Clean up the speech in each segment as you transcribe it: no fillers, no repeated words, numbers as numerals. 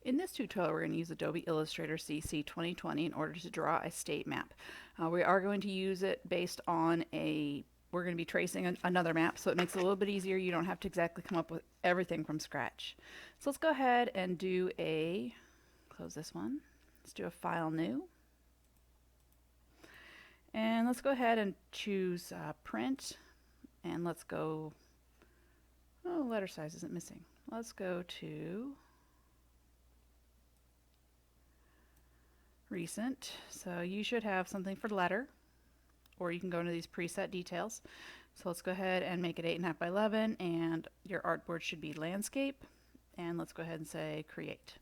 In this tutorial, we're going to use Adobe Illustrator CC 2020 in order to draw a state map. We are going to use it based on we're going to be tracing another map, so it makes it a little bit easier. You don't have to exactly come up with everything from scratch. So let's go ahead and close this one. Let's do a File New. And let's go ahead and choose Print. And let's go, letter size isn't missing. Let's go to Recent. So you should have something for letter, or you can go into these preset details. So let's go ahead and make it 8.5 by 11, and your artboard should be landscape. And let's go ahead and say create.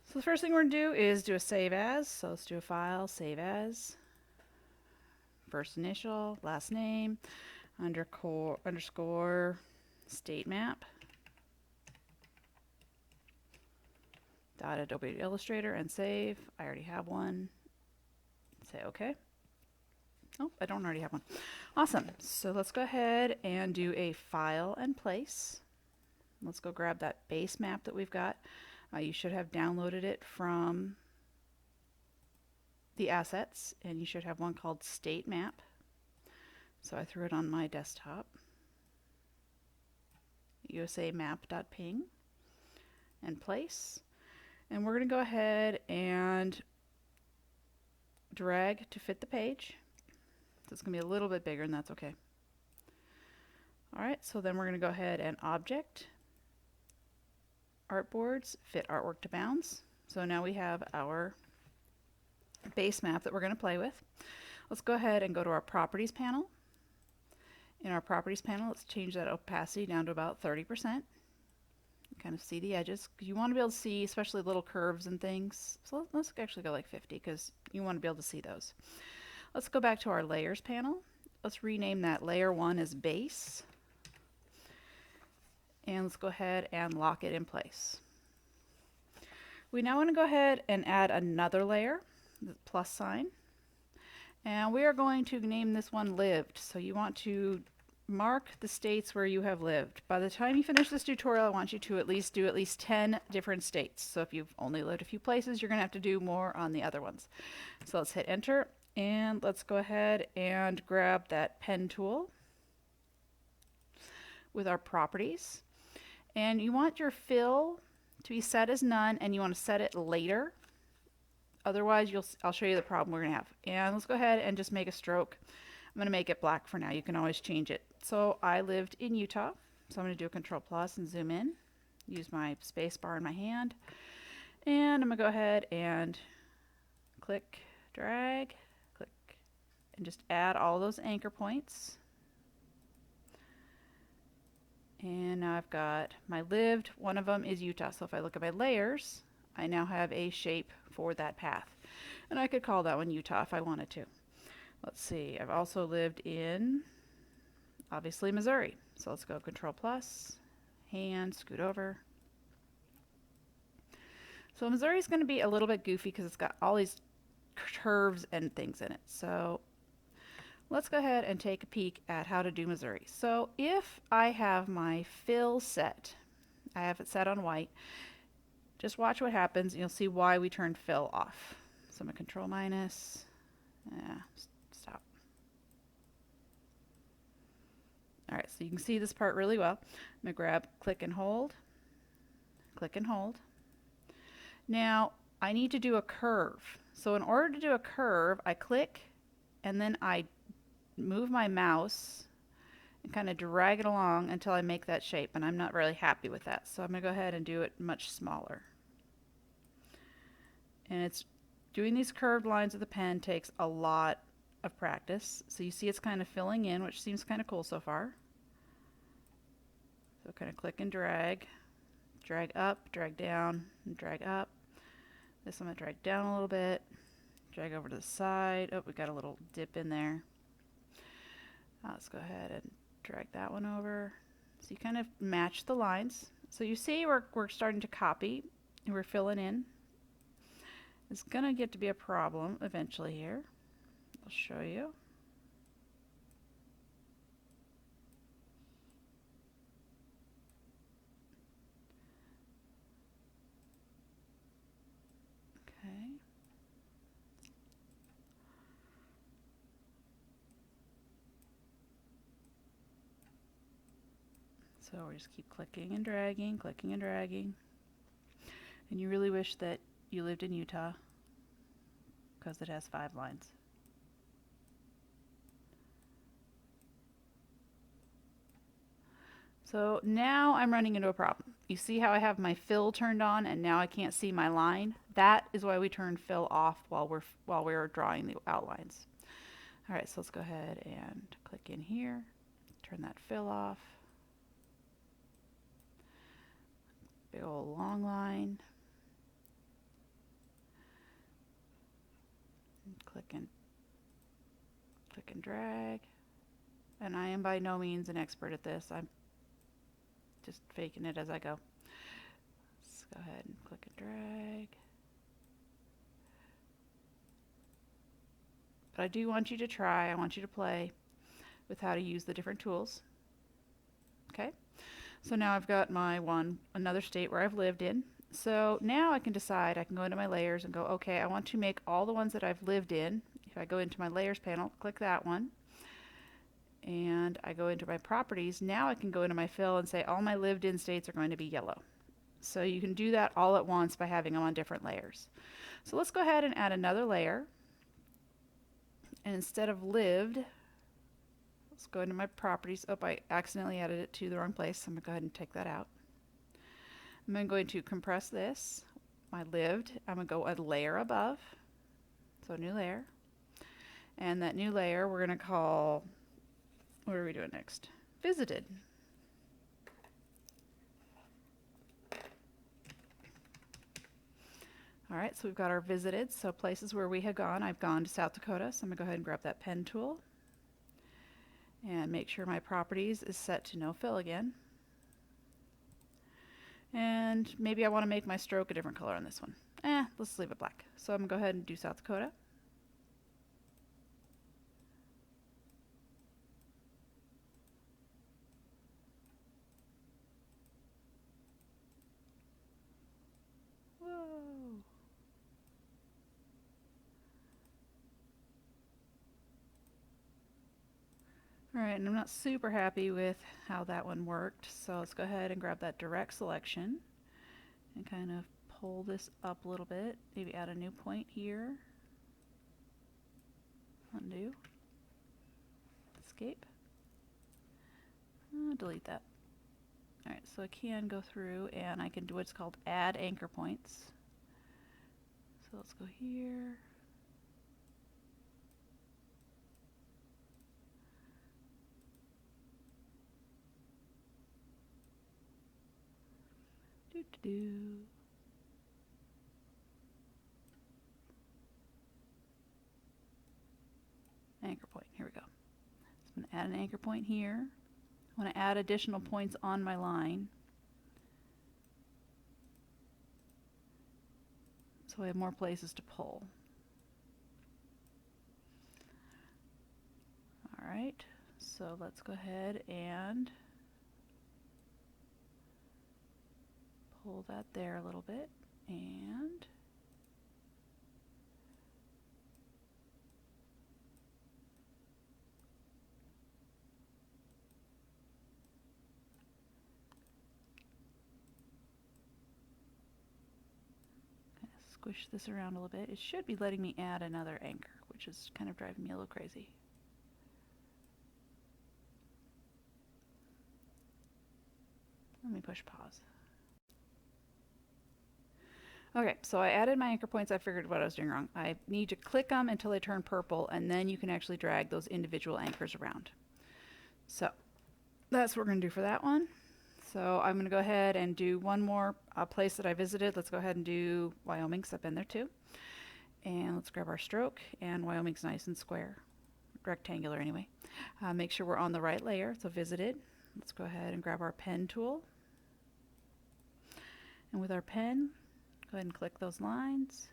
So the first thing we're going to do is do a save as. So let's do a file, save as, first initial, last name, underscore state map. Adobe Illustrator and save. I already have one. Say OK. Oh, I don't already have one. Awesome. So let's go ahead and do a file and place. Let's go grab that base map that we've got. You should have downloaded it from the assets, and you should have one called state map. So I threw it on my desktop. USA map.ping and place. And we're going to go ahead and drag to fit the page. So it's going to be a little bit bigger, and that's okay. Alright, so then we're going to go ahead and object, artboards, fit artwork to bounds. So now we have our base map that we're going to play with. Let's go ahead and go to our properties panel. In our properties panel, let's change that opacity down to about 30%. Kind of see the edges, because you want to be able to see especially little curves and things. So let's actually go like 50, because you want to be able to see those. Let's go back to our layers panel. Let's rename that layer 1 as base, and let's go ahead and lock it in place. We now want to go ahead and add another layer, the plus sign, and we are going to name this one lived. So you want to mark the states where you have lived. By the time you finish this tutorial, I want you to do at least 10 different states. So if you've only lived a few places, you're going to have to do more on the other ones. So let's hit enter, and let's go ahead and grab that pen tool with our properties. And you want your fill to be set as none, and you want to set it later. Otherwise, I'll show you the problem we're going to have. And let's go ahead and just make a stroke. I'm going to make it black for now. You can always change it. So I lived in Utah, so I'm going to do a Control plus and zoom in. Use my space bar in my hand. And I'm going to go ahead and click, drag, click, and just add all those anchor points. And now I've got my lived. One of them is Utah. So if I look at my layers, I now have a shape for that path. And I could call that one Utah if I wanted to. Let's see, I've also lived in, obviously, Missouri. So let's go Control plus, hand, scoot over. So Missouri is going to be a little bit goofy because it's got all these curves and things in it. So let's go ahead and take a peek at how to do Missouri. So if I have my fill set, I have it set on white, just watch what happens and you'll see why we turned fill off. So I'm going to Control minus, stop. Alright, so you can see this part really well. I'm going to grab, click and hold, click and hold. Now I need to do a curve. So in order to do a curve, I click and then I move my mouse and kind of drag it along until I make that shape, and I'm not really happy with that. So I'm going to go ahead and do it much smaller. And it's doing these curved lines with the pen takes a lot of practice. So you see it's kind of filling in, which seems kind of cool so far. So kind of click and drag up, drag down, and drag up. This I'm going to drag down a little bit, drag over to the side. Oh, we got a little dip in there. Let's go ahead and drag that one over. So you kind of match the lines. So you see we're starting to copy and we're filling in. It's going to get to be a problem eventually here. I'll show you. So we just keep clicking and dragging, clicking and dragging. And you really wish that you lived in Utah because it has 5 lines. So now I'm running into a problem. You see how I have my fill turned on and now I can't see my line? That is why we turn fill off while we're drawing the outlines. All right, so let's go ahead and click in here, turn that fill off. Big old long line. Click and drag. And I am by no means an expert at this. I'm just faking it as I go. Let's go ahead and click and drag. But I do want you to try, I want you to play with how to use the different tools. Okay, so now I've got my another state where I've lived in. So now I can decide, I can go into my layers and go, okay, I want to make all the ones that I've lived in. If I go into my layers panel, click that one, and I go into my properties, now I can go into my fill and say all my lived in states are going to be yellow. So you can do that all at once by having them on different layers. So let's go ahead and add another layer. And instead of lived, let's go into my properties. Oh, I accidentally added it to the wrong place. So I'm going to go ahead and take that out. I'm going to compress this, my lived. I'm going to go a layer above. So a new layer. And that new layer we're going to call, what are we doing next? Visited. All right, so we've got our visited, so places where we have gone. I've gone to South Dakota, so I'm going to go ahead and grab that pen tool and make sure my properties is set to no fill again. And maybe I want to make my stroke a different color on this one. Let's leave it black. So I'm going to go ahead and do South Dakota. Whoa. All right, and I'm not super happy with how that one worked, so let's go ahead and grab that direct selection and kind of pull this up a little bit. Maybe add a new point here. Undo. Escape. Delete that. All right, so I can go through and I can do what's called add anchor points. So let's go here. Anchor point, here we go. So I'm going to add an anchor point here. I want to add additional points on my line. So I have more places to pull. All right, so let's go ahead and pull that there a little bit, and squish this around a little bit. It should be letting me add another anchor, which is kind of driving me a little crazy. Let me push pause. Okay, so I added my anchor points. I figured what I was doing wrong. I need to click them until they turn purple, and then you can actually drag those individual anchors around. So that's what we're going to do for that one. So I'm going to go ahead and do one more place that I visited. Let's go ahead and do Wyoming, because I've been there too. And let's grab our stroke, and Wyoming's nice and square, rectangular anyway. Make sure we're on the right layer, so visited. Let's go ahead and grab our pen tool. And with our pen, go ahead and click those lines.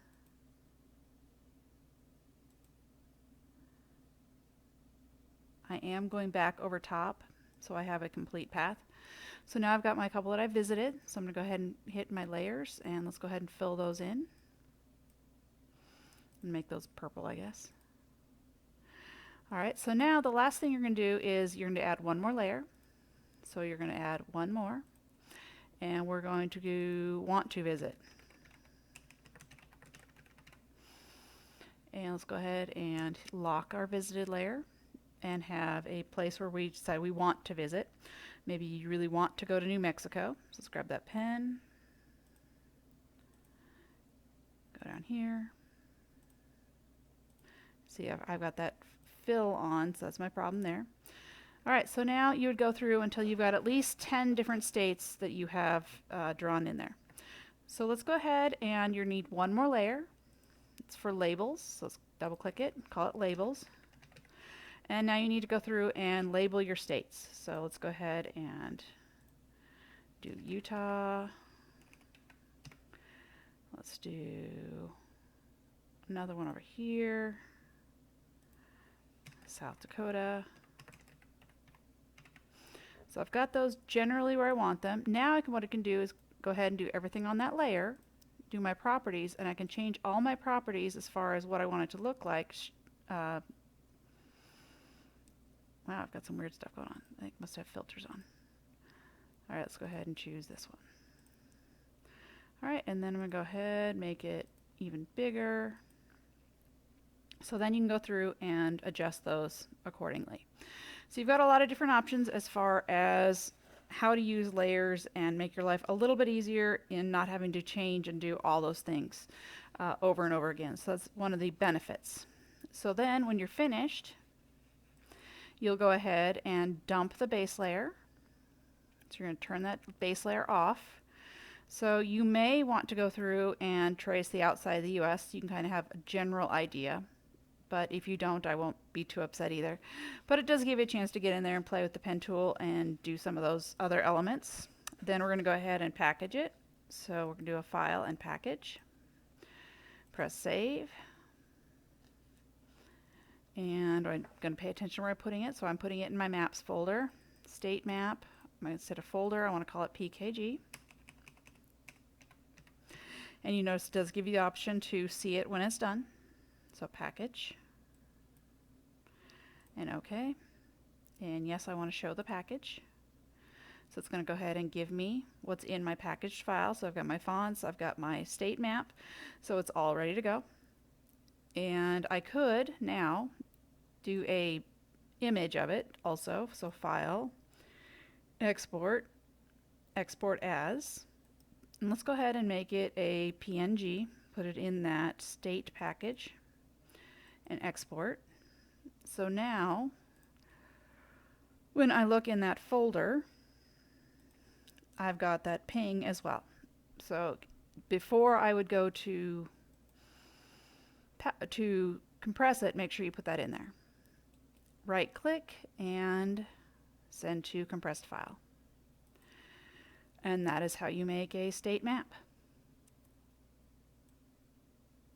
I am going back over top, so I have a complete path. So now I've got my couple that I visited, so I'm going to go ahead and hit my layers, and let's go ahead and fill those in. And make those purple, I guess. All right, so now the last thing you're going to do is you're going to add one more layer. So you're going to add one more, and we're going to do want to visit. And let's go ahead and lock our visited layer and have a place where we decide we want to visit. Maybe you really want to go to New Mexico. So let's grab that pen, go down here. See, I've got that fill on, so that's my problem there. All right, so now you would go through until you've got at least 10 different states that you have drawn in there. So let's go ahead, and you need one more layer. It's for labels, so let's double click it, call it labels. And now you need to go through and label your states. So let's go ahead and do Utah. Let's do another one over here. South Dakota. So I've got those generally where I want them. Now what I can do is go ahead and do everything on that layer, do my properties, and I can change all my properties as far as what I want it to look like. Wow, I've got some weird stuff going on. I think I must have filters on. All right, let's go ahead and choose this one. All right, and then I'm going to go ahead, make it even bigger. So then you can go through and adjust those accordingly. So you've got a lot of different options as far as how to use layers and make your life a little bit easier in not having to change and do all those things over and over again. So that's one of the benefits. So then when you're finished, you'll go ahead and dump the base layer. So you're going to turn that base layer off. So you may want to go through and trace the outside of the US so you can kind of have a general idea. But if you don't, I won't be too upset either. But it does give you a chance to get in there and play with the pen tool and do some of those other elements. Then we're going to go ahead and package it. So we're going to do a file and package. Press save. And I'm going to pay attention where I'm putting it. So I'm putting it in my maps folder. State map. Instead of folder, I want to call it PKG. And you notice it does give you the option to see it when it's done. So package, and OK. And yes, I want to show the package. So it's going to go ahead and give me what's in my packaged file. So I've got my fonts, I've got my state map, so it's all ready to go. And I could now do a image of it also. So file, export, export as. And let's go ahead and make it a PNG, put it in that state package, and export. So now when I look in that folder, I've got that ping as well. So before I would go to compress it, make sure you put that in there. Right click and send to compressed file. And that is how you make a state map.